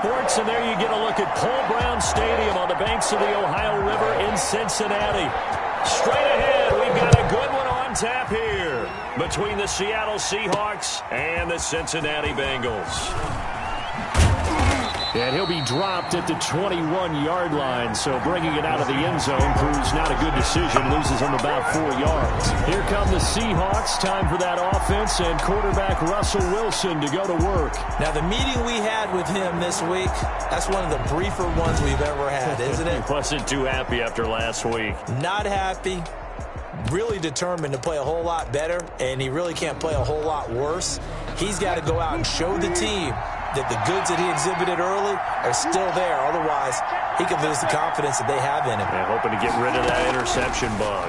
Sports, and there you get a look at Paul Brown Stadium on the banks of the Ohio River in Cincinnati. Straight ahead, we've got a good one on tap here between the Seattle Seahawks and the Cincinnati Bengals. And he'll be dropped at the 21-yard line, so bringing it out of the end zone proves not a good decision, loses him about 4 yards. Here come the Seahawks, time for that offense, and quarterback Russell Wilson to go to work. Now, the meeting we had with him this week, that's one of the briefer ones we've ever had, isn't it? He wasn't too happy after last week. Not happy. Really determined to play a whole lot better, and he really can't play a whole lot worse. He's got to go out and show the team that the goods that he exhibited early are still there. Otherwise, he could lose the confidence that they have in him. Yeah, hoping to get rid of that interception bug.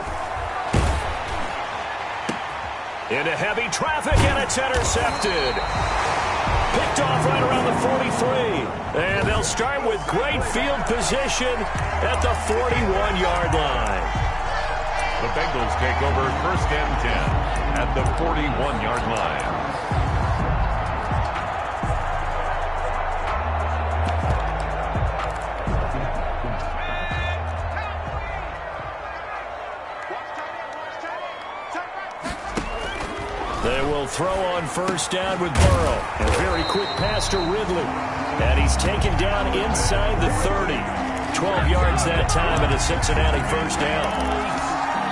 Into heavy traffic, and it's intercepted. Picked off right around the 43. And they'll start with great field position at the 41-yard line. The Bengals take over 1st and 10 at the 41-yard line. They will throw on 1st down with Burrow. A very quick pass to Ridley. And he's taken down inside the 30. 12 yards that time at a Cincinnati 1st down.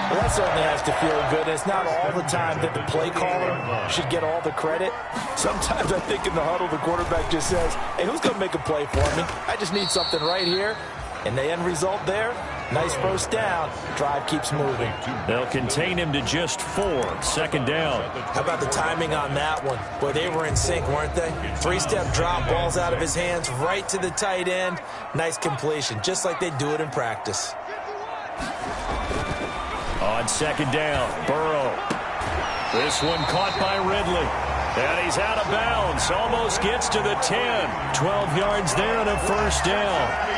Well, that certainly has to feel good. It's not all the time that the play caller should get all the credit. Sometimes I think in the huddle the quarterback just says, hey, who's going to make a play for me? I just need something right here. And the end result there, nice 1st down. Drive keeps moving. They'll contain him to just 4. 2nd down. How about the timing on that one? Boy, they were in sync, weren't they? 3-step drop, balls out of his hands, right to the tight end. Nice completion, just like they do it in practice. On 2nd down, Burrow. This one caught by Ridley. And he's out of bounds. Almost gets to the 10. 12 yards there and a 1st down.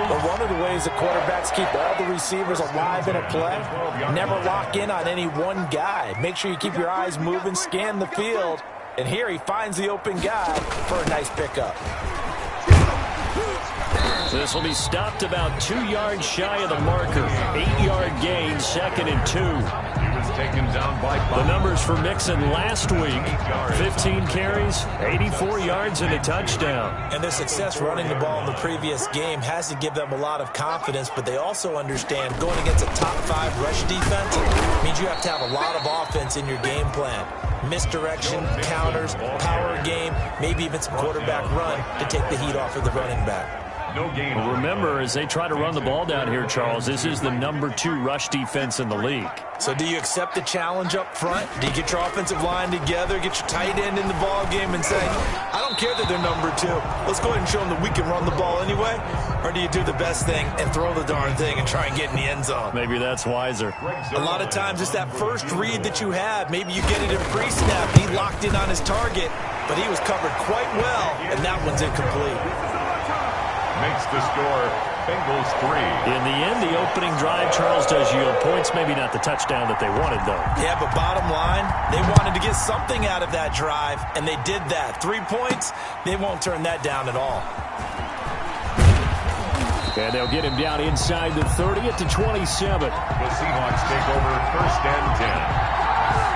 But one of the ways the quarterbacks keep all the receivers alive in a play, never lock in on any one guy. Make sure you keep your eyes moving, scan the field. And here he finds the open guy for a nice pickup. This will be stopped about 2 yards shy of the marker. 8-yard gain, 2nd and 2. He was taken down by the numbers for Mixon last week. 15 carries, 84 yards, and a touchdown. And their success running the ball in the previous game has to give them a lot of confidence, but they also understand going against a top 5 rush defense means you have to have a lot of offense in your game plan. Misdirection, counters, power game, maybe even some quarterback run to take the heat off of the running back. No gain. Well, remember, as they try to run the ball down here, Charles, this is the number 2 rush defense in the league. So do you accept the challenge up front? Do you get your offensive line together, get your tight end in the ball game and say, I don't care that they're number 2. Let's go ahead and show them that we can run the ball anyway? Or do you do the best thing and throw the darn thing and try and get in the end zone? Maybe that's wiser. A lot of times it's that first read that you have. Maybe you get it in pre-snap. He locked in on his target, but he was covered quite well, and that one's incomplete. Makes the score Bengals 3. In the end, the opening drive, Charles, does yield points. Maybe not the touchdown that they wanted, though. Yeah, but bottom line, they wanted to get something out of that drive, and they did that. 3 points, they won't turn that down at all. And they'll get him down inside the 30 at the 27. The Seahawks take over 1st and 10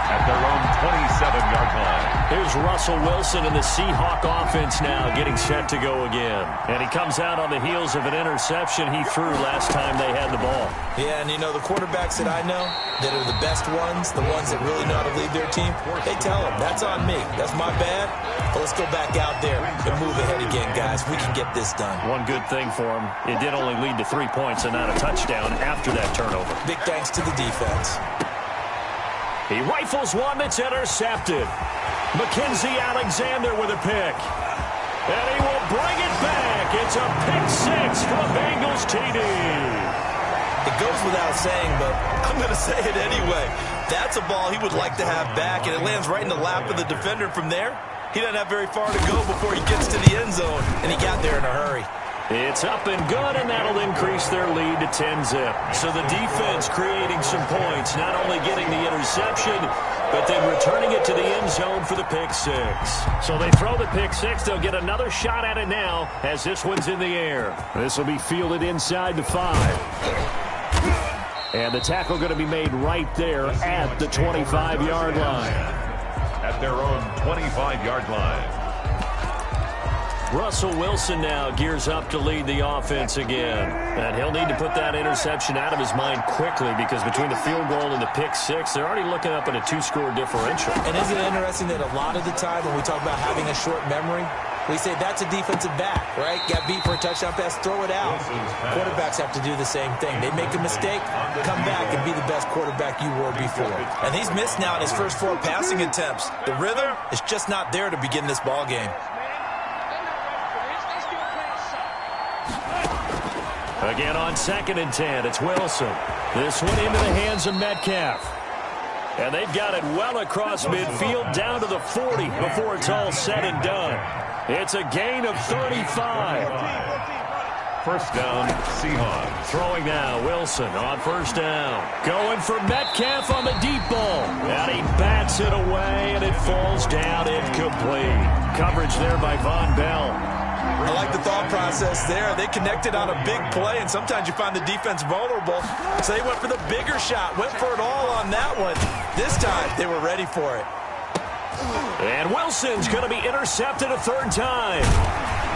at their own 27-yard line. Here's Russell Wilson and the Seahawk offense now getting set to go again. And he comes out on the heels of an interception he threw last time they had the ball. Yeah, and you know, the quarterbacks that I know that are the best ones, the ones that really know how to lead their team, they tell them, that's on me. That's my bad. But let's go back out there and move ahead again, guys. We can get this done. One good thing for him, it did only lead to 3 points and not a touchdown after that turnover. Big thanks to the defense. He rifles one that's intercepted. Mackenzie Alexander with a pick. And he will bring it back. It's a pick 6 for the Bengals TD. It goes without saying, but I'm going to say it anyway. That's a ball he would like to have back, and it lands right in the lap of the defender from there. He doesn't have very far to go before he gets to the end zone, and he got there in a hurry. It's up and good, and that'll increase their lead to 10-zip. So the defense creating some points, not only getting the interception, but then returning it to the end zone for the pick six. So they throw the pick six. They'll get another shot at it now as this one's in the air. This will be fielded inside the 5. And the tackle going to be made right there at the 25-yard line. At their own 25-yard line. Russell Wilson now gears up to lead the offense again. And he'll need to put that interception out of his mind quickly because between the field goal and the pick six, they're already looking up at a 2-score differential. And isn't it interesting that a lot of the time when we talk about having a short memory, we say that's a defensive back, right? Got beat for a touchdown pass, throw it out. Quarterbacks have to do the same thing. They make a mistake, come back and be the best quarterback you were before. And he's missed now in his first 4 passing attempts. The rhythm is just not there to begin this ball game. Again on 2nd and 10, it's Wilson. This one into the hands of Metcalf. And they've got it well across midfield down to the 40 before it's all said and done. It's a gain of 35. First down, Seahawks. Throwing now, Wilson on first down. Going for Metcalf on the deep ball. And he bats it away, and it falls down incomplete. Coverage there by Von Bell. I like the thought process there. They connected on a big play, and sometimes you find the defense vulnerable. So they went for the bigger shot, went for it all on that one. This time, they were ready for it. And Wilson's going to be intercepted a 3rd time.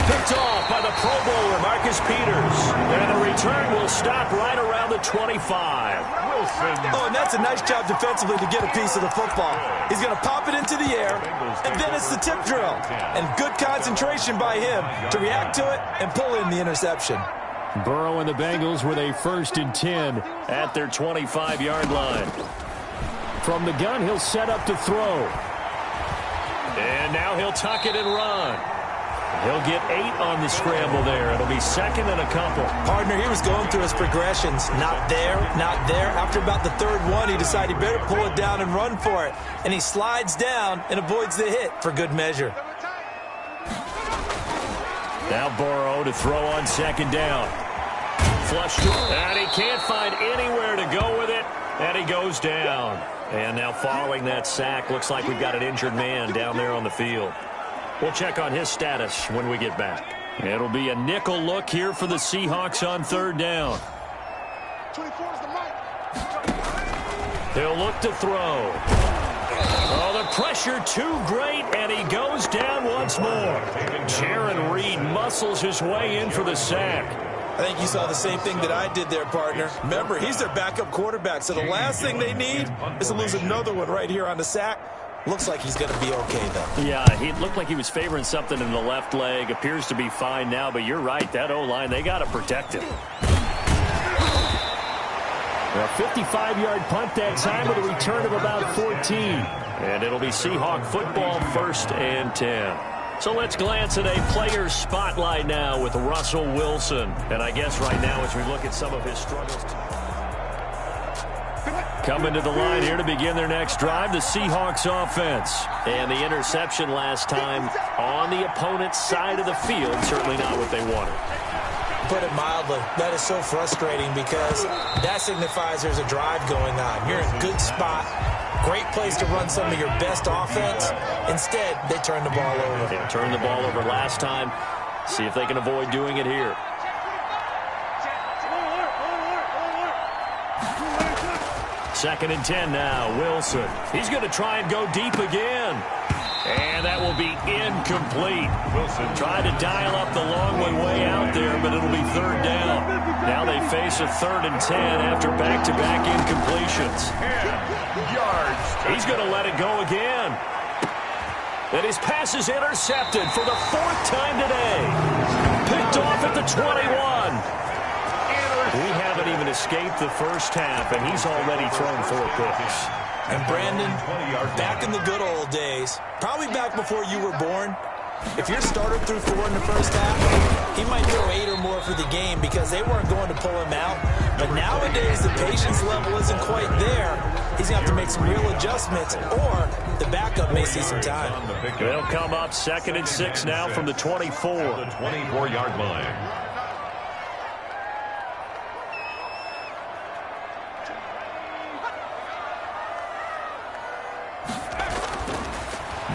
Picked off by the Pro Bowler, Marcus Peters. And the return will stop right around the 25. Wilson. Oh, and that's a nice job defensively to get a piece of the football. He's going to pop it into the air, and then it's the tip drill. And good concentration by him to react to it and pull in the interception. Burrow and the Bengals with a 1st and 10 at their 25-yard line. From the gun, he'll set up to throw. And now he'll tuck it and run. He'll get 8 on the scramble there. It'll be 2nd and a couple. Partner, he was going through his progressions. Not there, not there. After about the 3rd one, he decided he better pull it down and run for it. And he slides down and avoids the hit for good measure. Now Burrow to throw on 2nd down. Flushed it, and he can't find anywhere to go with it. And he goes down. And now following that sack, looks like we've got an injured man down there on the field. We'll check on his status when we get back. It'll be a nickel look here for the Seahawks on 3rd down. He'll look to throw. Oh, the pressure too great, and he goes down once more. Jaron Reed muscles his way in for the sack. I think you saw the same thing that I did there, partner. Remember, he's their backup quarterback, so the last thing they need is to lose another one right here on the sack. Looks like he's going to be okay, though. Yeah, he looked like he was favoring something in the left leg. Appears to be fine now, but you're right. That O-line, they got to protect him. A 55-yard punt that time with a return of about 14. And it'll be Seahawk football 1st and 10. So let's glance at a player's spotlight now with Russell Wilson. And I guess right now as we look at some of his struggles. Coming to the line here to begin their next drive, the Seahawks offense. And the interception last time on the opponent's side of the field, certainly not what they wanted. Put it mildly, that is so frustrating because that signifies there's a drive going on. You're in a good spot, great place to run some of your best offense. Instead, they turn the ball over. They turned the ball over last time. See if they can avoid doing it here. Second and 10 now, Wilson. He's going to try and go deep again. And that will be incomplete. Wilson tried to dial up the long way out there, but it'll be 3rd down. Now they face a 3rd and 10 after back-to-back incompletions. 10 yards. He's going to let it go again. And his pass is intercepted for the 4th time today. Picked off at the 21. We haven't even escaped the first half, and he's already thrown 4 picks. And Brandon, back in the good old days, probably back before you were born, if your starter threw 4 in the first half, he might throw 8 or more for the game because they weren't going to pull him out. But nowadays, the patience level isn't quite there. He's going to have to make some real adjustments, or the backup may see some time. They'll come up 2nd and 6 now from the 24. The 24-yard line.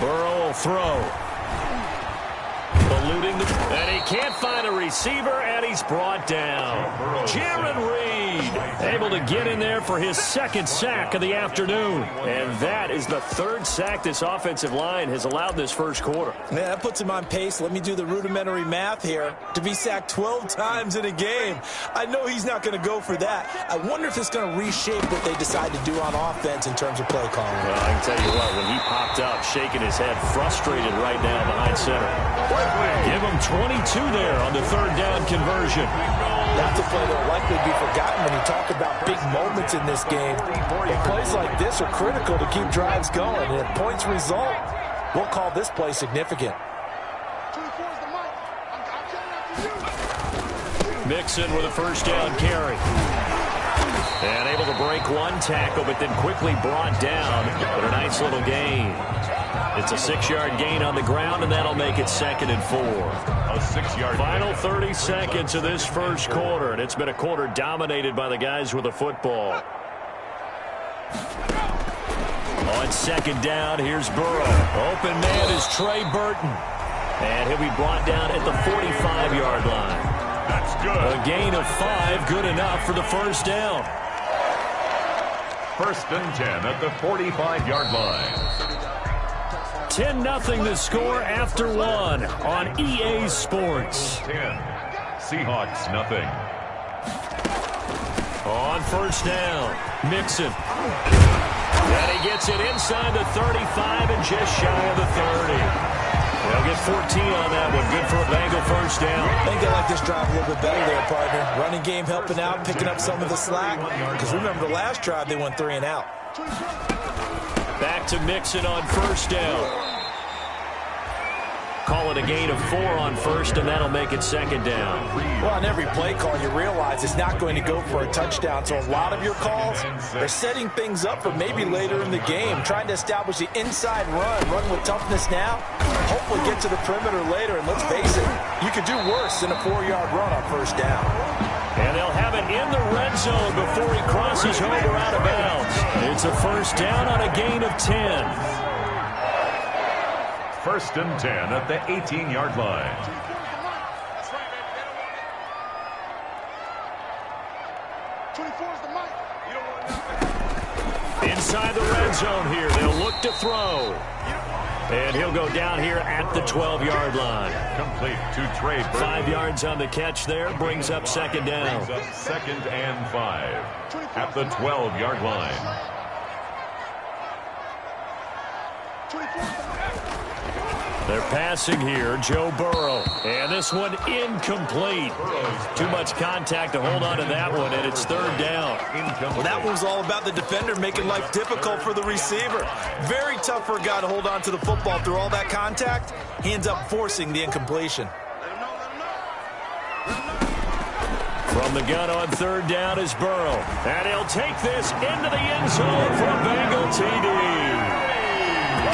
Burrow will throw. Eluding the... And he can't find a receiver, and he's brought down. Jaron Reed able to get in there for his second sack of the afternoon. And that is the third sack this offensive line has allowed this first quarter. Yeah, that puts him on pace. Let me do the rudimentary math here. To be sacked 12 times in a game. I know he's not going to go for that. I wonder if it's going to reshape what they decide to do on offense in terms of play calling. Well, I can tell you what, when he popped up, shaking his head, frustrated right now behind center. Give him 22 there on the third down conversion. That's a play that will likely be forgotten when you talk about big moments in this game. But plays like this are critical to keep drives going. And if points result, we'll call this play significant. Mixon with a first down carry. And able to break one tackle, but then quickly brought down. But a nice little gain. It's a 6-yard gain on the ground, and that'll make it 2nd and 4. A 6-yard Final 30 seconds of this first quarter, and it's been a quarter dominated by the guys with the football. On 2nd down, here's Burrow. Open man is Trey Burton. And he'll be brought down at the 45-yard line. That's good. A gain of 5, good enough for the first down. 1st and 10 at the 45-yard line. 10-0 the score after 1 on EA Sports. 10. Seahawks nothing. On first down, Mixon. And he gets it inside the 35 and just shy of the 30. They'll get 14 on that one. Good for a Bengal first down. I think they like this drive a little bit better there, partner. Running game helping out, picking up some of the slack. Because remember, the last drive they went 3 and out. Back to Mixon on first down. Call it a gain of 4 on first, and that'll make it 2nd down. Well, on every play call, you realize it's not going to go for a touchdown. So a lot of your calls are setting things up for maybe later in the game, trying to establish the inside run with toughness now, hopefully get to the perimeter later. And let's face it, you could do worse than a 4-yard run on first down. And they'll have it in the red zone before he crosses over out of bounds. It's a first down on a gain of 10. 1st and 10 at the 18-yard line. Inside the red zone here, they'll look to throw. And he'll go down here at the 12-yard line. Complete to Trey Burton. 5 yards on the catch there, brings up 2nd down. Brings up 2nd and 5 at the 12-yard line. They're passing here, Joe Burrow. And this one incomplete. Too much contact to hold on to that one, and it's 3rd down. Well, that one was all about the defender making life difficult for the receiver. Very tough for a guy to hold on to the football through all that contact. He ends up forcing the incompletion. From the gun on 3rd down is Burrow. And he'll take this into the end zone for a Bengal TD.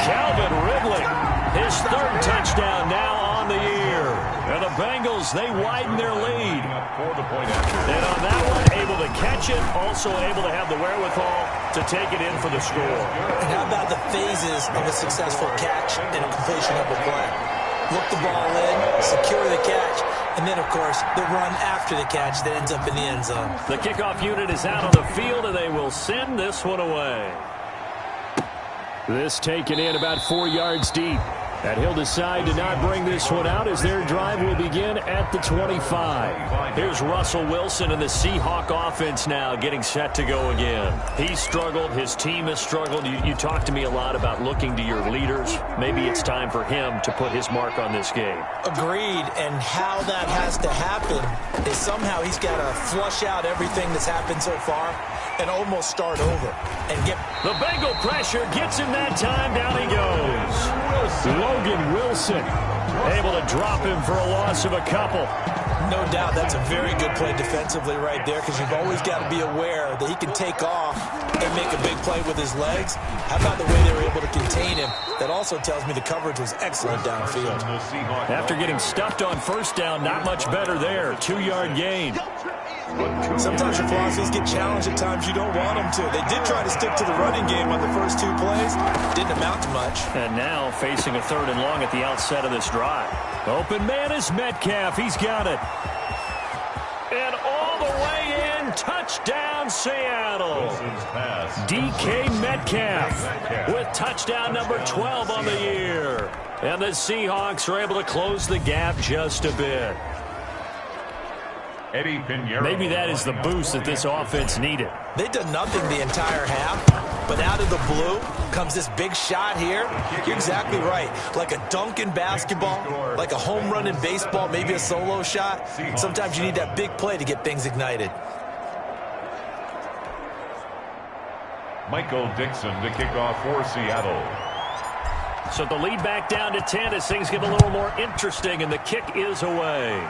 Calvin Ridley, his 3rd touchdown now on the year. And the Bengals, they widen their lead. And on that one, able to catch it, also able to have the wherewithal to take it in for the score. And how about the phases of a successful catch and a completion of a play? Look the ball in, secure the catch, and then, of course, the run after the catch that ends up in the end zone. The kickoff unit is out on the field, and they will send this one away. This taken in about 4 yards deep. And he'll decide to not bring this one out as their drive will begin at the 25. Here's Russell Wilson and the Seahawk offense now getting set to go again. He struggled. His team has struggled. You talked to me a lot about looking to your leaders. Maybe it's time for him to put his mark on this game. Agreed. And how that has to happen is somehow he's got to flush out everything that's happened so far and almost start over and get... The Bengal pressure gets him that time. Down he goes. Logan Wilson able to drop him for a loss of a couple. No doubt that's a very good play defensively right there, because you've always got to be aware that he can take off and make a big play with his legs. How about the way they were able to contain him? That also tells me the coverage was excellent downfield. After getting stuffed on first down, not much better there. 2-yard gain. Sometimes your philosophies get challenged at times you don't want them to. They did try to stick to the running game on the first 2 plays. Didn't amount to much. And now facing a 3rd and long at the outset of this drive. Open man is Metcalf. He's got it. And all the way in. Touchdown, Seattle. DK Metcalf with touchdown number 12 on the year. And the Seahawks are able to close the gap just a bit. Maybe that is the boost that this offense needed. They've done nothing the entire half, but out of the blue comes this big shot here. You're exactly right. Like a dunk in basketball, like a home run in baseball, maybe a solo shot. Sometimes you need that big play to get things ignited. Michael Dixon to kick off for Seattle. So the lead back down to 10 as things get a little more interesting, and the kick is away.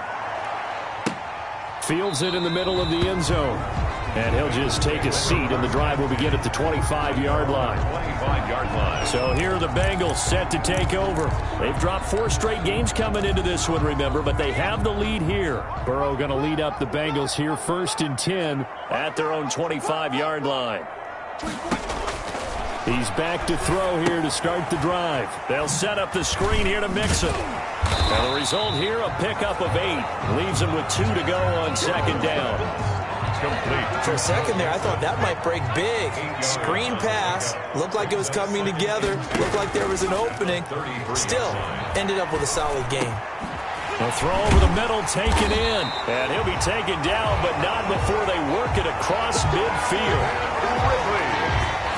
Fields it in the middle of the end zone. And he'll just take a seat, and the drive will begin at the 25-yard line. 25-yard line. So here are the Bengals set to take over. They've dropped 4 straight games coming into this one, remember, but they have the lead here. Burrow going to lead up the Bengals here, 1st and 10 at their own 25-yard line. He's back to throw here to start the drive. They'll set up the screen here to mix it. And the result here, a pickup of 8. Leaves him with 2 to go on 2nd down. Complete. For a second there, I thought that might break big. Screen pass. Looked like it was coming together. Looked like there was an opening. Still, ended up with a solid game. A throw over the middle, taken in. And he'll be taken down, but not before they work it across midfield.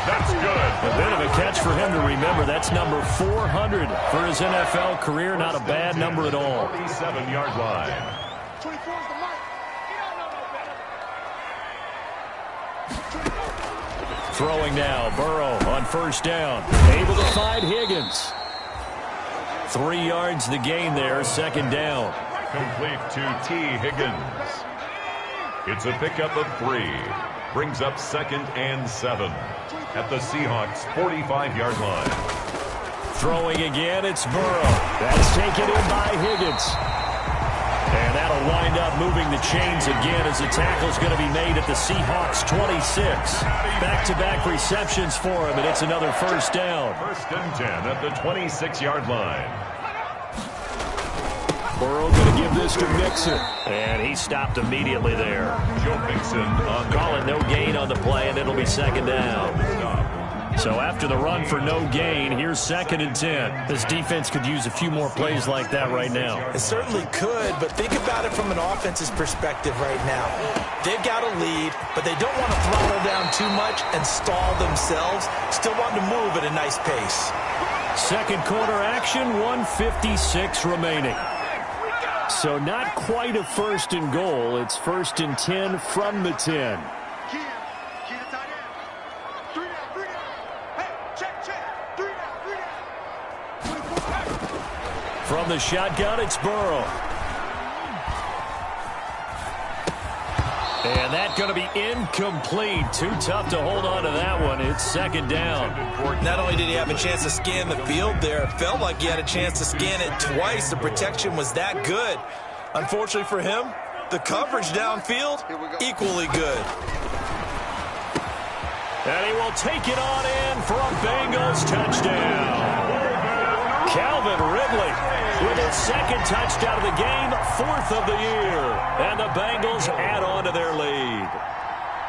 That's good. A bit of a catch for him to remember. That's number 400 for his NFL career. Not a bad number at all. 47-yard line. Throwing now, Burrow on 1st down. Able to find Higgins. 3 yards the gain there, 2nd down. Complete to T. Higgins. It's a pickup of 3. Brings up 2nd and 7 at the Seahawks 45-yard line. Throwing again, it's Burrow. That's taken in by Higgins. And that'll wind up moving the chains again as the tackle's going to be made at the Seahawks 26. Back-to-back receptions for him, and it's another 1st down. 1st and 10 at the 26-yard line. Burrow going to give this to Mixon. And he stopped immediately there. Joe Mixon on the Call it no gain on the play, and it'll be 2nd down. So after the run for no gain, here's 2nd and 10. This defense could use a few more plays like that right now. It certainly could, but think about it from an offense's perspective right now. They've got a lead, but they don't want to throttle down too much and stall themselves. Still want to move at a nice pace. 2nd quarter action, 1:56 remaining. So not quite a 1st and goal. It's 1st and 10 from the 10. From the shotgun, it's Burrow. And that's going to be incomplete. Too tough to hold on to that one. It's 2nd down. Not only did he have a chance to scan the field there, it felt like he had a chance to scan it twice. The protection was that good. Unfortunately for him, the coverage downfield, equally good. And he will take it on in for a Bengals touchdown. Calvin Ridley with his 2nd touchdown of the game, 4th of the year. And the Bengals add on to their lead.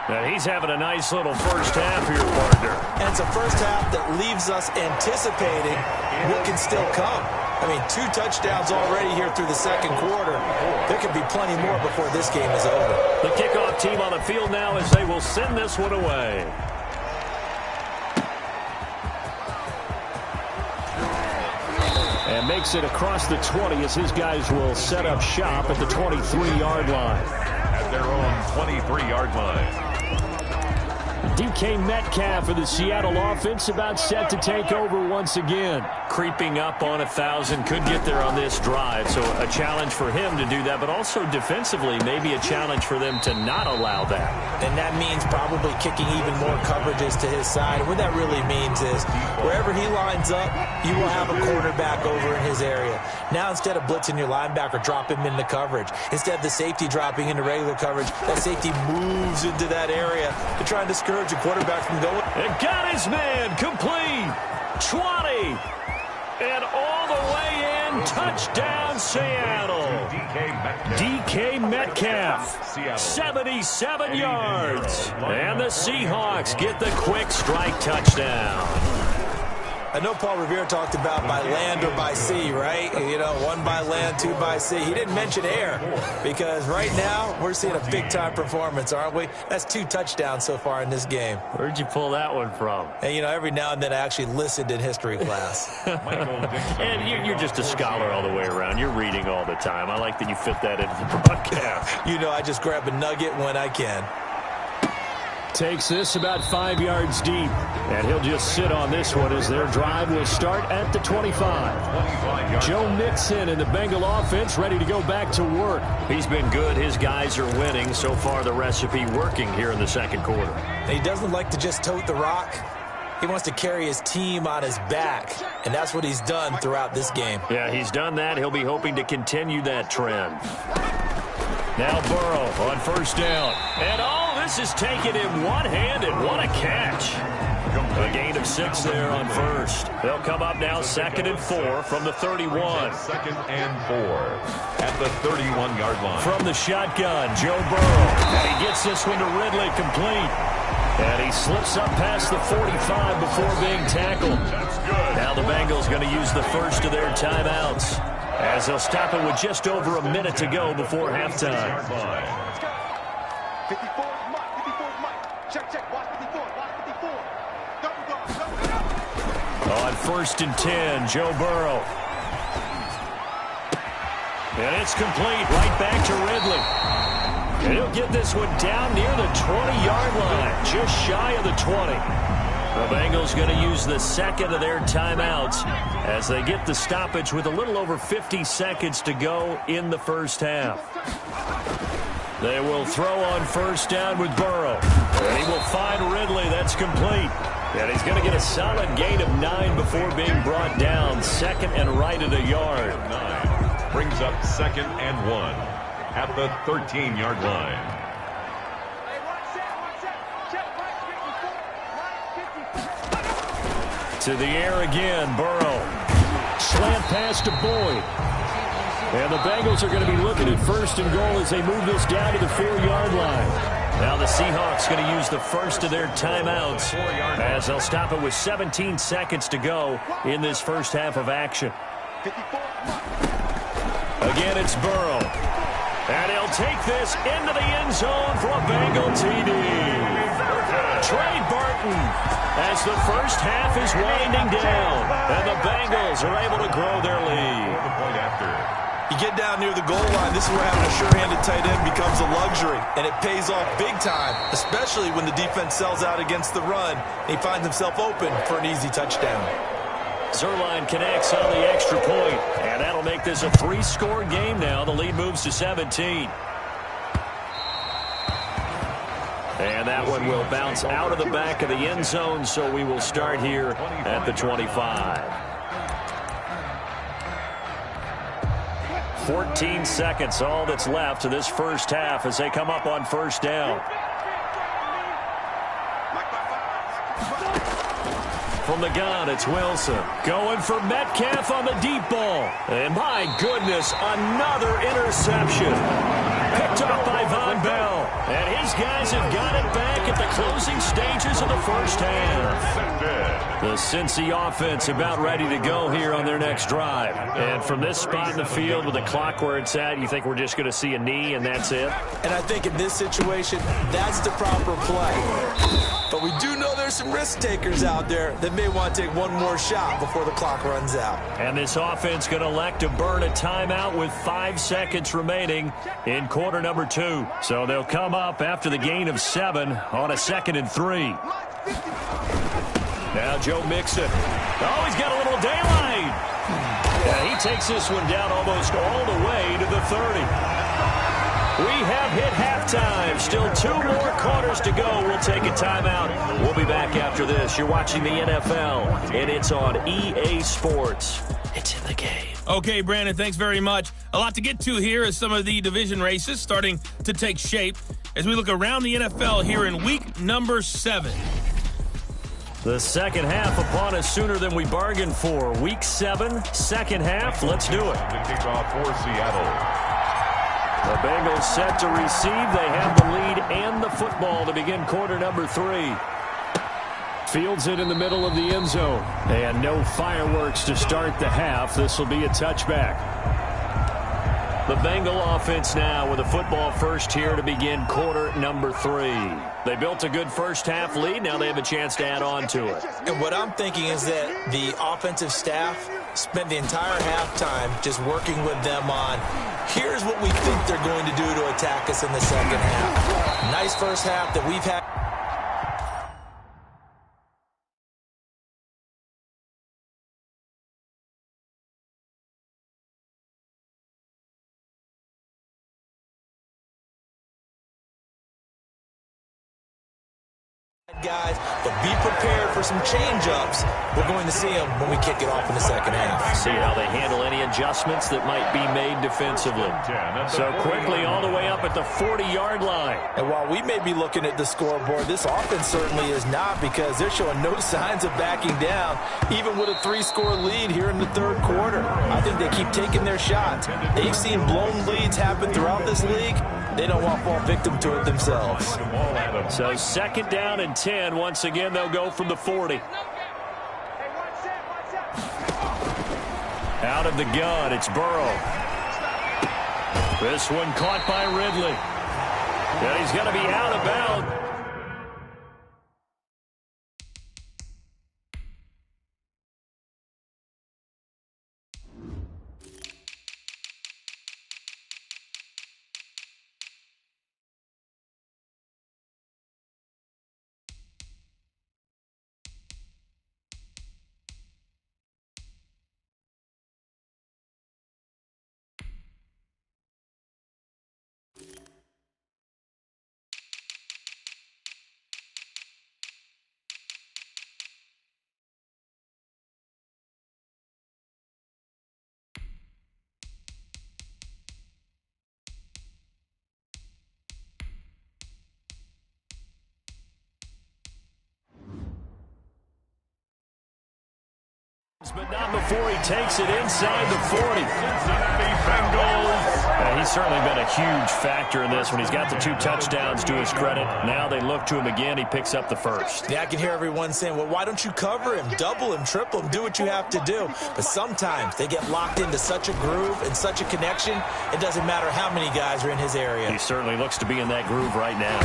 And he's having a nice little 1st half here, partner. And it's a 1st half that leaves us anticipating what can still come. I mean, 2 touchdowns already here through the 2nd quarter. There could be plenty more before this game is over. The kickoff team on the field now as they will send this one away. And makes it across the 20 as his guys will set up shop at the 23-yard line. At their own 23-yard line. DK Metcalf for the Seattle offense about set to take over once again. Creeping up on 1,000, could get there on this drive, so a challenge for him to do that, but also defensively maybe a challenge for them to not allow that. And that means probably kicking even more coverages to his side. What that really means is wherever he lines up, you will have a cornerback over in his area. Now instead of blitzing your linebacker, drop him into coverage. Instead of the safety dropping into regular coverage, that safety moves into that area to try and discourage a quarterback from going. And got his man complete. 20. And all the way in. Touchdown, Seattle. DK Metcalf. 77 yards. And the Seahawks get the quick strike touchdown. I know Paul Revere talked about by land or by sea, right? You know, 1 by land, 2 by sea. He didn't mention air because right now we're seeing a big-time performance, aren't we? That's 2 touchdowns so far in this game. Where'd you pull that one from? And, you know, every now and then I actually listened in history class. And you're just a scholar all the way around. You're reading all the time. I like that you fit that into the broadcast. You know, I just grab a nugget when I can. Takes this about 5 yards deep, and he'll just sit on this one as their drive will start at the 25. Joe Mixon and the Bengal offense ready to go back to work. He's been good. His guys are winning. So far, the recipe working here in the second quarter. And he doesn't like to just tote the rock. He wants to carry his team on his back, and that's what he's done throughout this game. Yeah, he's done that. He'll be hoping to continue that trend. Now Burrow on first down. And this is taken in one-handed. What a catch. A gain of 6 there on first. They'll come up now 2nd and 4 from the 31. 2nd and 4 at the 31-yard line. From the shotgun, Joe Burrow. And he gets this one to Ridley complete. And he slips up past the 45 before being tackled. Now the Bengals going to use the first of their timeouts, as they'll stop it with just over a minute to go before halftime. 54 is Mike. Check. Watch 54. Go. On 1st and 10, Joe Burrow. And it's complete right back to Ridley. And he'll get this one down near the 20-yard line, just shy of the 20. The Bengals going to use the second of their timeouts as they get the stoppage with a little over 50 seconds to go in the first half. They will throw on first down with Burrow. And he will find Ridley. That's complete. And he's going to get a solid gain of 9 before being brought down. 2nd and right at a yard. 9 brings up 2nd and 1 at the 13-yard line. To the air again, Burrow. Slant pass to Boyd. And the Bengals are going to be looking at 1st and goal as they move this down to the 4-yard line. Now the Seahawks going to use the first of their timeouts as they'll stop it with 17 seconds to go in this first half of action. Again, it's Burrow. And he'll take this into the end zone for a Bengal TD. Trey Burton as the first half is winding down. And the Bengals are able to grow their lead. You get down near the goal line, this is where having a sure-handed tight end becomes a luxury, and it pays off big time, especially when the defense sells out against the run, and he finds himself open for an easy touchdown. Zerline connects on the extra point, and that'll make this a 3-score game now. The lead moves to 17. And that one will bounce out of the back of the end zone, so we will start here at the 25. 14 seconds, all that's left to this first half as they come up on first down. From the gun, it's Wilson. Going for Metcalf on the deep ball. And my goodness, another interception. Picked up by Von Bell. And his guys have got it back at the closing stages of the first half. The Cincy offense about ready to go here on their next drive. And from this spot in the field with the clock where it's at, you think we're just going to see a knee and that's it? And I think in this situation, that's the proper play. But we do know there's some risk takers out there that may want to take one more shot before the clock runs out. And this offense going to elect to burn a timeout with 5 seconds remaining in quarter. quarter number 2. So they'll come up after the gain of 7 on a 2nd and 3. Now Joe Mixon. Oh, he's got a little daylight. Yeah, he takes this one down almost all the way to the 30. We have hit halftime. Still 2 more quarters to go. We'll take a timeout. We'll be back after this. You're watching the NFL, and it's on EA Sports. It's in the game. Okay, Brandon, thanks very much. A lot to get to here as some of the division races starting to take shape as we look around the NFL here in week number 7. The second half upon us sooner than we bargained for. Week 7, second half. Let's do it. The kickoff for Seattle. The Bengals set to receive. They have the lead and the football to begin quarter number 3. Fields it in the middle of the end zone. And no fireworks to start the half. This will be a touchback. The Bengal offense now with a football first here to begin quarter number 3. They built a good first half lead. Now they have a chance to add on to it. And what I'm thinking is that the offensive staff spent the entire halftime just working with them on, here's what we think they're going to do to attack us in the second half. Nice first half that we've had. Guys, but be prepared for some change-ups. We're going to see them when we kick it off in the second half. See how they handle any adjustments that might be made defensively. So quickly all the way up at the 40-yard line. And while we may be looking at the scoreboard, this offense certainly is not, because they're showing no signs of backing down, even with a 3-score lead here in the third quarter. I think they keep taking their shots. They've seen blown leads happen throughout this league. They don't want to fall victim to it themselves. So second down and 10. Once again, they'll go from the 40. Out of the gun, it's Burrow. This one caught by Ridley. Yeah, he's going to be out of bounds. But not before he takes it inside the 40. Cincinnati Bengals. He's certainly been a huge factor in this when he's got the 2 touchdowns to his credit. Now they look to him again. He picks up the first. Yeah, I can hear everyone saying, well, why don't you cover him, double him, triple him, do what you have to do. But sometimes they get locked into such a groove and such a connection, it doesn't matter how many guys are in his area. He certainly looks to be in that groove right now.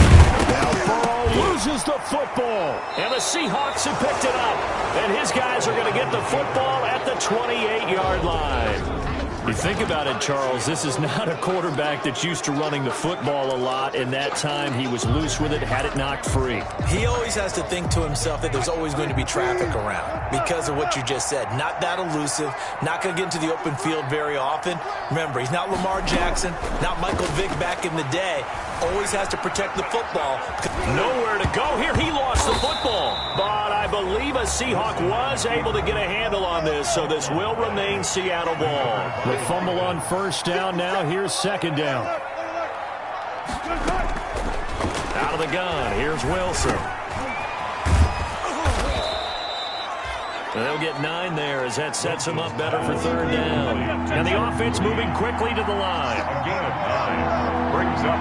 Now Burrow loses the football. And the Seahawks have picked it up. And his guys are going to get the football at the 28-yard line. You think about it, Charles, this is not a quarterback that's used to running the football a lot. In that time, he was loose with it, had it knocked free. He always has to think to himself that there's always going to be traffic around because of what you just said. Not that elusive, not going to get into the open field very often. Remember, he's not Lamar Jackson, not Michael Vick back in the day. Always has to protect the football. Nowhere to go here. He lost the football. But I believe a Seahawk was able to get a handle on this, so this will remain Seattle ball. The fumble on first down now. Here's second down. Out of the gun. Here's Wilson. They'll get 9 there as that sets him up better for third down. And the offense moving quickly to the line. A gain of 9 brings up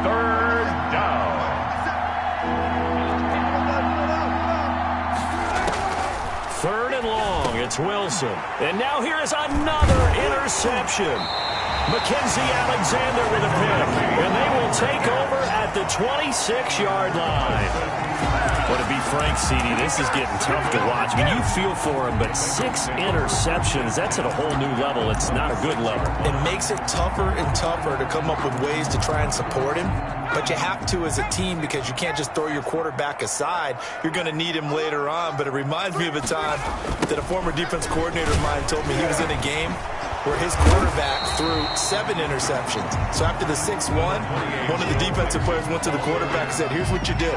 third down. Third and long, it's Wilson. And now here is another interception. Mackenzie Alexander with a pick. And they will take over at at the 26-yard line. Well, to be frank, CD, this is getting tough to watch. I mean, you feel for him, but 6 interceptions, that's at a whole new level. It's not a good level. It makes it tougher and tougher to come up with ways to try and support him. But you have to as a team because you can't just throw your quarterback aside. You're going to need him later on. But it reminds me of a time that a former defense coordinator of mine told me he was in a game where his quarterback threw 7 interceptions. So after the 6th one of the defensive players went to the quarterback and said, here's what you do.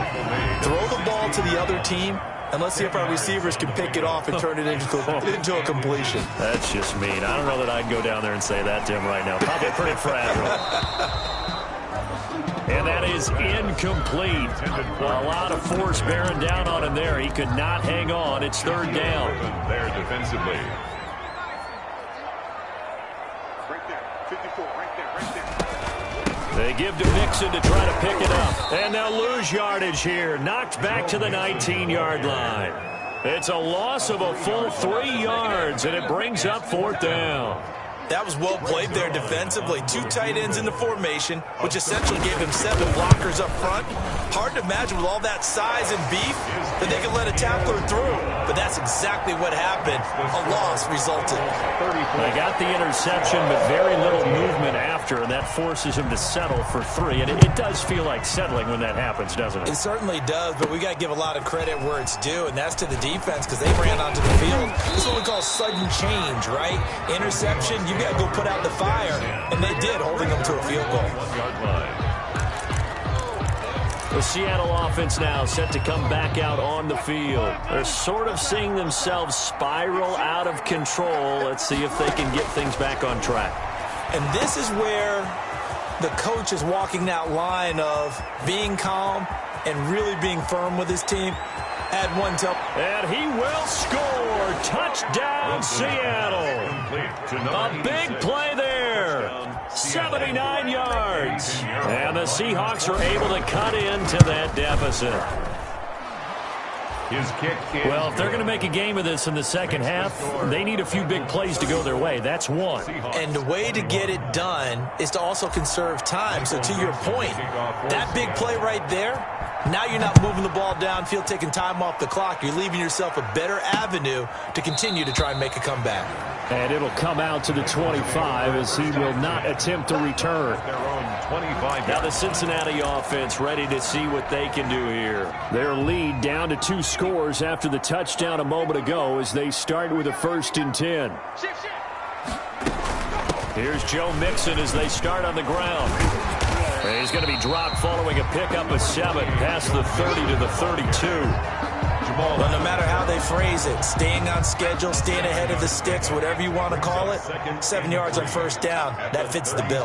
Throw the ball to the other team, and let's see if our receivers can pick it off and turn it into a completion. That's just mean. I don't know that I'd go down there and say that to him right now. Probably pretty fragile. And that is incomplete. A lot of force bearing down on him there. He could not hang on. It's 3rd down. There defensively. They give to Mixon to try to pick it up. And they'll lose yardage here. Knocked back to the 19-yard line. It's a loss of a full 3 yards, and it brings up 4th down. That was well played there defensively. 2 tight ends in the formation, which essentially gave them 7 blockers up front. Hard to imagine with all that size and beef that they could let a tackler through. But that's exactly what happened. A loss resulted. They got the interception, but very little movement after, and that forces him to settle for 3. And it does feel like settling when that happens, doesn't it? It certainly does, but we got to give a lot of credit where it's due, and that's to the defense because they ran onto the field. This is what we call sudden change, right? Interception, you got to go put out the fire, and they did, holding them to a field goal. The Seattle offense now set to come back out on the field. They're sort of seeing themselves spiral out of control. Let's see if they can get things back on track. And this is where the coach is walking that line of being calm and really being firm with his team. Add one to... And he will score. Touchdown, Seattle. A big play there. 79 yards. And the Seahawks are able to cut into that deficit. His kick is well, if they're going to make a game of this in the second half, they need a few big plays to go their way. That's one. And the way to get it done is to also conserve time. So to your point, that big play right there, now you're not moving the ball downfield, taking time off the clock. You're leaving yourself a better avenue to continue to try and make a comeback. And it'll come out to the 25 as he will not attempt to return. Now the Cincinnati offense ready to see what they can do here. Their lead down to 2 scores after the touchdown a moment ago as they start with a 1st and 10. Here's Joe Mixon as they start on the ground. And he's going to be dropped following a pickup of 7 past the 30 to the 32. Well, no matter how they phrase it, staying on schedule, staying ahead of the sticks, whatever you want to call it, 7 yards on 1st down, that fits the bill.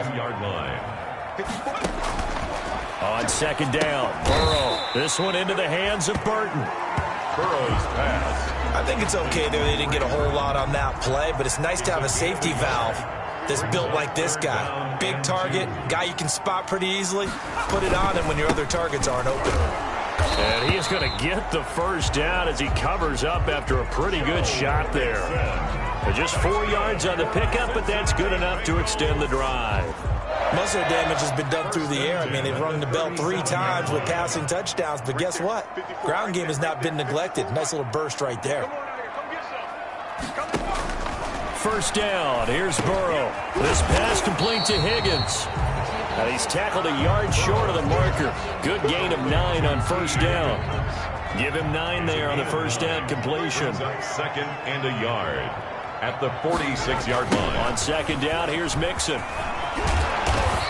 On 2nd down, Burrow. This one into the hands of Burton. Burrow's pass. I think it's okay there. They didn't get a whole lot on that play, but it's nice to have a safety valve that's built like this guy. Big target, guy you can spot pretty easily. Put it on him when your other targets aren't open. And he is going to get the 1st down as he covers up after a pretty good shot there. Just 4 yards on the pickup, but that's good enough to extend the drive. Most of the damage has been done through the air. I mean, they've rung the bell 3 times with passing touchdowns, but guess what? Ground game has not been neglected. Nice little burst right there. 1st down. Here's Burrow. This pass complete to Higgins. And he's tackled a yard short of the marker. Good gain of 9 on 1st down. Give him 9 there on the 1st down completion. 2nd and a yard at the 46-yard line. On 2nd down, here's Mixon.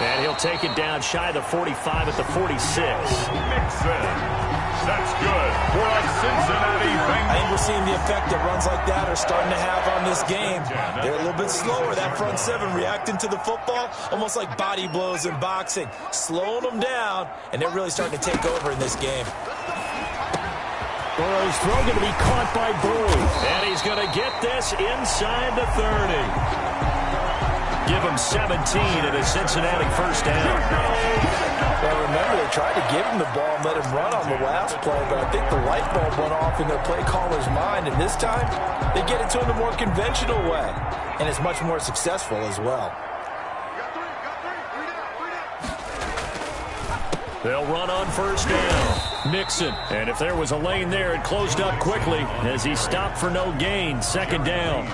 And he'll take it down shy of the 45 at the 46. Mixon. That's good for a Cincinnati Bengals. I think we're seeing the effect that runs like that are starting to have on this game. They're a little bit slower, that front 7 reacting to the football, almost like body blows in boxing. Slowing them down, and they're really starting to take over in this game. Burrow's throw going to be caught by Boyd. And he's going to get this inside the 30. Give him 17 at a Cincinnati 1st down. Well, remember, they tried to give him the ball and let him run on the last play, but I think the light bulb went off in their play caller's mind, and this time they get it to him the more conventional way, and it's much more successful as well. They'll run on first down. Mixon. And if there was a lane there, it closed up quickly as he stopped for no gain. Second down.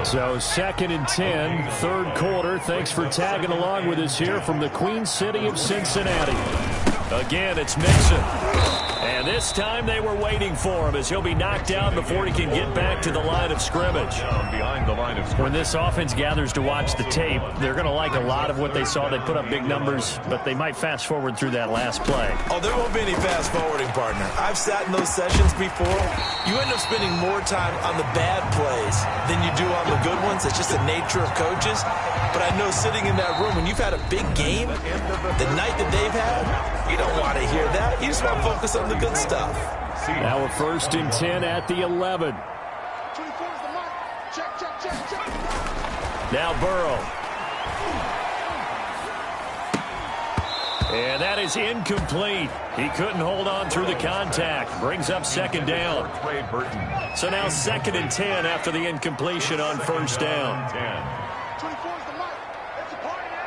So 2nd and 10, third quarter. Thanks for tagging along with us here from the Queen City of Cincinnati. Again, it's Mixon. And this time they were waiting for him as he'll be knocked down before he can get back to the line of scrimmage. Behind the line of scrimmage. When this offense gathers to watch the tape, they're going to like a lot of what they saw. They put up big numbers, but they might fast forward through that last play. Oh, there won't be any fast forwarding, partner. I've sat in those sessions before. You end up spending more time on the bad plays than you do on the good ones. It's just the nature of coaches. But I know sitting in that room, when you've had a big game, the night that they've had, you don't want to hear that. You just want to focus on the good stuff. Now a 1st and 10 at the 11. 24 is the mark. Check. Now Burrow. And that is incomplete. He couldn't hold on through the contact. Brings up 2nd down. So now 2nd and 10 after the incompletion on first down. 24 is the mark. It's a party now.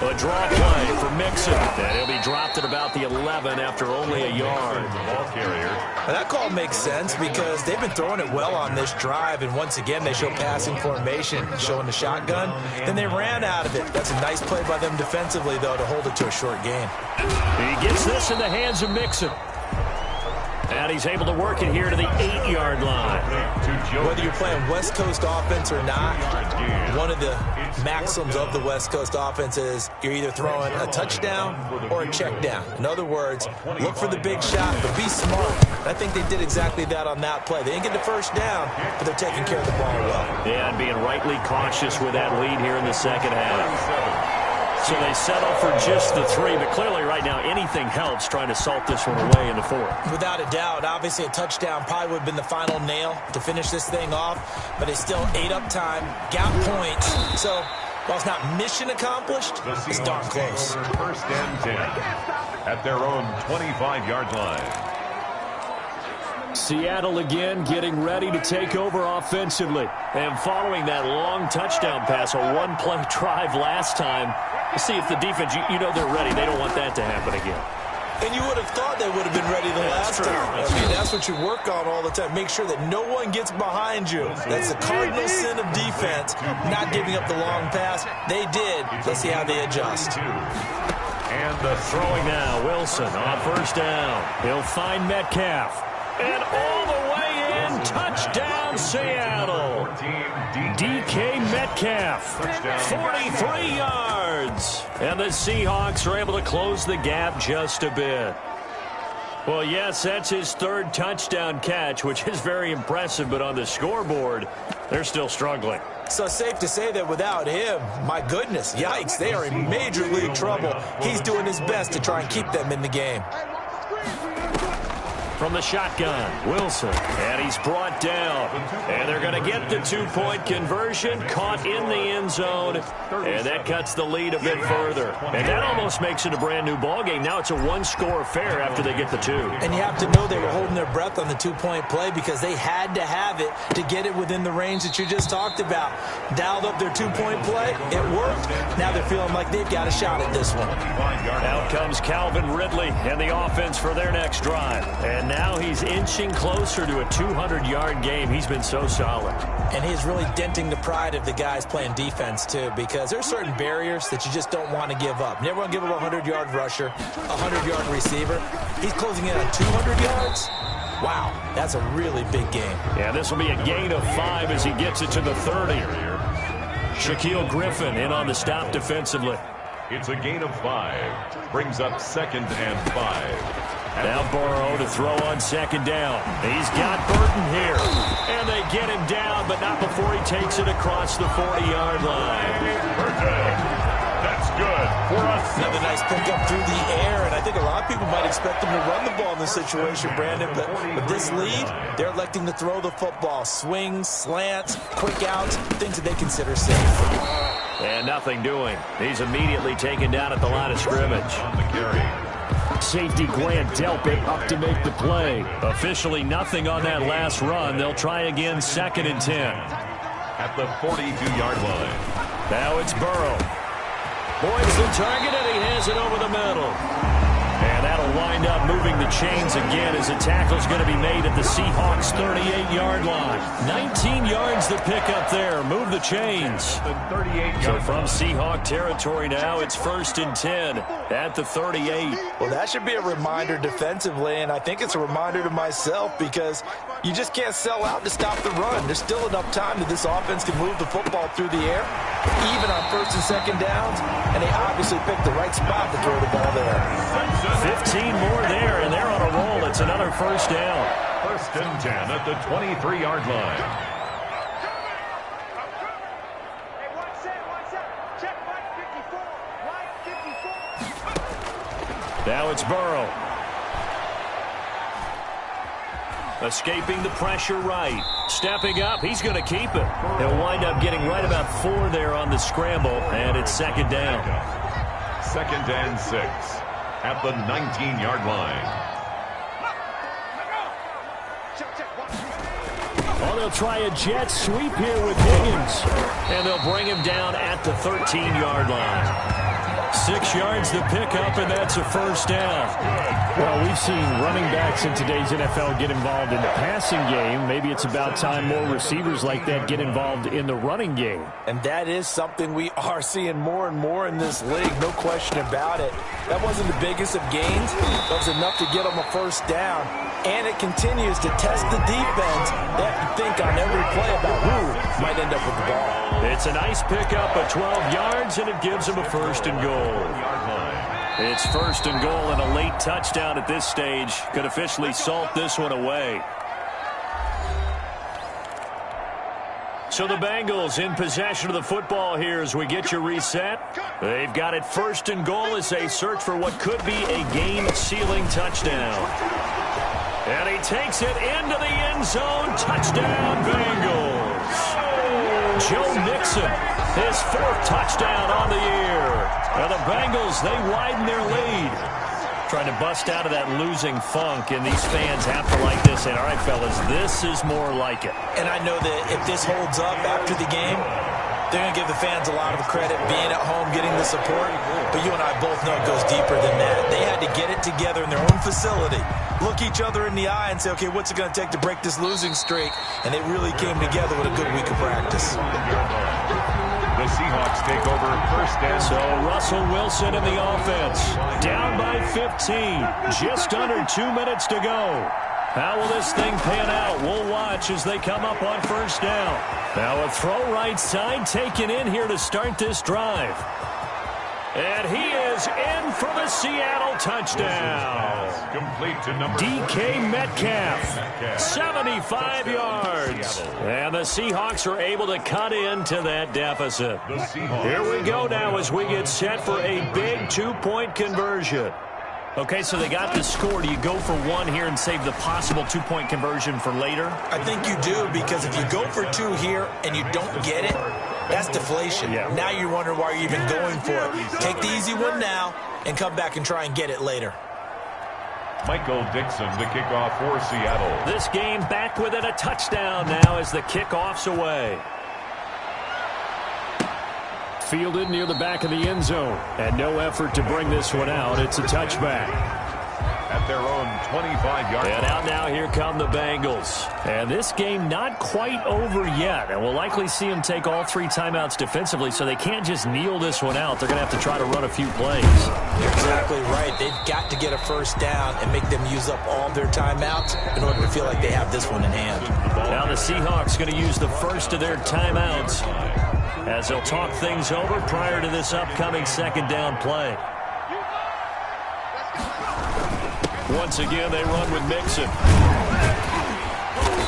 A draw play for Mixon. And he'll be dropped at about the 11 after only a yard. Now that call makes sense because they've been throwing it well on this drive, and once again they show passing formation, showing the shotgun. Then they ran out of it. That's a nice play by them defensively, though, to hold it to a short gain. He gets this in the hands of Mixon. And he's able to work it here to the 8-yard line. Whether you're playing West Coast offense or not, one of the maxims of the West Coast offense is you're either throwing a touchdown or a check down. In other words, look for the big shot, but be smart. And I think they did exactly that on that play. They didn't get the first down, but they're taking care of the ball well. Yeah, and being rightly cautious with that lead here in the second half. So they settle for just the 3, but clearly right now anything helps trying to salt this one away in the 4th. Without a doubt, obviously a touchdown probably would have been the final nail to finish this thing off, but they still ate up time, got points. So while it's not mission accomplished, it's darn close. 1st and 10 at their own 25-yard line. Seattle again getting ready to take over offensively. And following that long touchdown pass, a one-play drive last time, let's see if the defense, you know they're ready. They don't want that to happen again. And you would have thought they would have been ready the last time. I mean, that's what you work on all the time. Make sure that no one gets behind you. That's the cardinal sin of defense, not giving up the long pass. They did. Let's see how they adjust. And the throwing now, Wilson on first down. He'll find Metcalf. And all the way in, touchdown Seattle. DK Metcalf, 43 yards. And the Seahawks are able to close the gap just a bit. Well, yes, that's his 3rd touchdown catch, which is very impressive, but on the scoreboard, they're still struggling. So safe to say that without him, my goodness, yikes, they are in major league trouble. He's doing his best to try and keep them in the game. From the shotgun, Wilson, and he's brought down. And they're going to get the 2-point conversion, caught in the end zone, and that cuts the lead a bit further. And that almost makes it a brand-new ball game. Now it's a 1-score affair after they get the 2. And you have to know they were holding their breath on the 2-point play because they had to have it to get it within the range that you just talked about. Dialed up their 2-point play. It worked. Now they're feeling like they've got a shot at this one. Out comes Calvin Ridley and the offense for their next drive. And now he's inching closer to a 200-yard game. He's been so solid. And he's really denting the pride of the guys playing defense, too, because there are certain barriers that you just don't want to give up. You never want to give up a 100-yard rusher, a 100-yard receiver. He's closing in on 200 yards. Wow, that's a really big game. Yeah, this will be a gain of 5 as he gets it to the 30. Shaquille Griffin in on the stop defensively. It's a gain of 5. Brings up 2nd and 5. Now Burrow to throw on 2nd down. He's got Burton here. And they get him down, but not before he takes it across the 40-yard line. Burton. That's good for us. Another nice pickup through the air, and I think a lot of people might expect him to run the ball in this situation, Brandon, but with this lead, they're electing to throw the football. Swings, slants, quick outs, things that they consider safe. And nothing doing. He's immediately taken down at the line of scrimmage. On the carry. Safety Grant Delpit up to make the play. Officially nothing on that last run. They'll try again 2nd and 10. At the 42-yard line. Now it's Burrow. Boyd's the target, and he has it over the middle. And that'll wind up moving the chains again as a tackle's going to be made at the Seahawks' 38-yard line. 19 yards to pick up there. Move the chains. So from Seahawk territory now, it's 1st and 10 at the 38. Well, that should be a reminder defensively, and I think it's a reminder to myself because you just can't sell out to stop the run. There's still enough time that this offense can move the football through the air, even on 1st and 2nd downs, and they obviously picked the right spot to throw the ball there. 15 more there, and they're on a roll. It's another 1st down. 1st and 10 at the 23-yard line. Hey, one set. Check right 54. Right 54. Now it's Burrow. Escaping the pressure right. Stepping up. He's going to keep it. He'll wind up getting right about 4 there on the scramble, and it's 2nd down. 2nd and 6 at the 19-yard line. Oh, they'll try a jet sweep here with Higgins. And they'll bring him down at the 13-yard line. 6 yards to pick up, and that's a 1st down. Well, we've seen running backs in today's NFL get involved in the passing game. Maybe it's about time more receivers like that get involved in the running game. And that is something we are seeing more and more in this league, no question about it. That wasn't the biggest of gains. That was enough to get them a 1st down. And it continues to test the defense. They have to think on every play about who might end up with the ball. It's a nice pickup of 12 yards, and it gives them a 1st and goal. It's 1st and goal, and a late touchdown at this stage could officially salt this one away. So the Bengals in possession of the football here as we get you reset. They've got it 1st and goal as they search for what could be a game-sealing touchdown. And he takes it into the end zone. Touchdown, Bengals. Joe Mixon, his 4th touchdown on the year. And the Bengals, they widen their lead. Trying to bust out of that losing funk, and these fans have to like this. And all right, fellas, this is more like it. And I know that if this holds up after the game, they're going to give the fans a lot of credit being at home, getting the support. But you and I both know it goes deeper than that. They had to get it together in their own facility, look each other in the eye and say, okay, what's it going to take to break this losing streak? And they really came together with a good week of practice. The Seahawks take over 1st and 10. So Russell Wilson in the offense. Down by 15. Just under 2 minutes to go. How will this thing pan out? We'll watch as they come up on 1st down. Now a throw right side taken in here to start this drive. And he is in for the Seattle touchdown. Complete to number DK Metcalf, 75 yards. And the Seahawks are able to cut into that deficit. Here we go now as we get set for a big 2-point conversion. Okay, so they got the score. Do you go for 1 here and save the possible 2-point conversion for later? I think you do, because if you go for 2 here and you don't get it, that's deflation. Yeah. Now you wonder why you're even going for it. Take the easy one now and come back and try and get it later. Michael Dixon to kick off for Seattle. This game back within a touchdown now as the kickoff's away. Fielded near the back of the end zone. And no effort to bring this one out. It's a touchback. At their own 25-yard line. And out now, here come the Bengals. And this game not quite over yet. And we'll likely see them take all 3 timeouts defensively, so they can't just kneel this one out. They're going to have to try to run a few plays. You're exactly right. They've got to get a 1st down and make them use up all their timeouts in order to feel like they have this one in hand. Now the Seahawks going to use the first of their timeouts as they'll talk things over prior to this upcoming 2nd down play. Once again, they run with Mixon.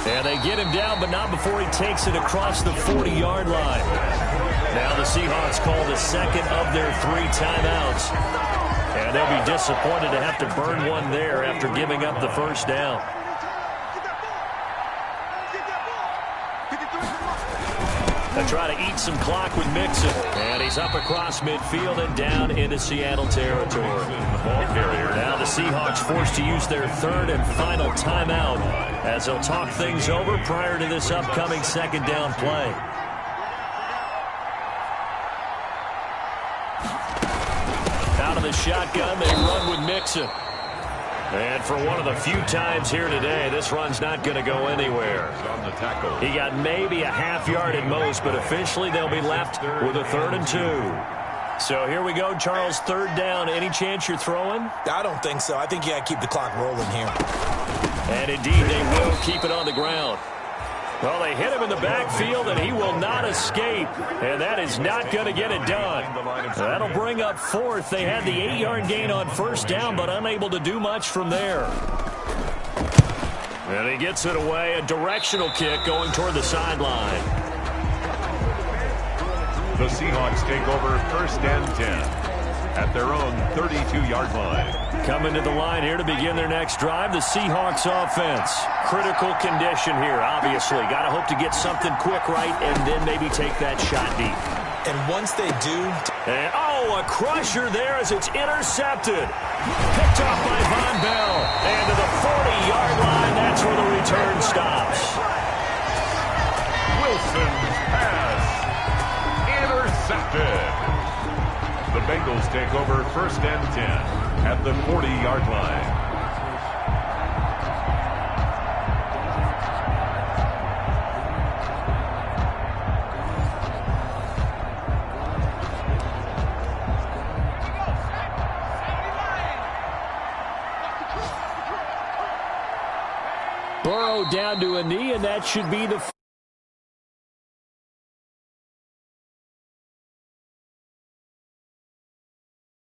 And they get him down, but not before he takes it across the 40-yard line. Now the Seahawks call the 2nd of their 3 timeouts. And they'll be disappointed to have to burn one there after giving up the 1st down. They try to eat some clock with Mixon. And he's up across midfield and down into Seattle territory. Now the Seahawks forced to use their 3rd and final timeout as they'll talk things over prior to this upcoming 2nd down play. shotgun. They run with Mixon. And for one of the few times here today, this run's not going to go anywhere. On the tackle. He got maybe a half yard at most, but officially they'll be left with a 3rd and 2. So here we go, Charles, 3rd down. Any chance you're throwing? I don't think so. I think you got to keep the clock rolling here. And indeed, they will keep it on the ground. Well, they hit him in the backfield, and he will not escape. And that is not going to get it done. That'll bring up 4th. They had the 8-yard gain on 1st down, but unable to do much from there. And he gets it away. A directional kick going toward the sideline. The Seahawks take over 1st and 10 at their own 32-yard line. Coming to the line here to begin their next drive, the Seahawks offense. Critical condition here, obviously. Got to hope to get something quick right and then maybe take that shot deep. And once they do... And, a crusher there as it's intercepted. Picked off by Von Bell. And to the 40-yard line, that's where the return stops. Wilson's pass intercepted. The Bengals take over 1st and 10 at the 40-yard line. Burrow down to a knee, and that should be the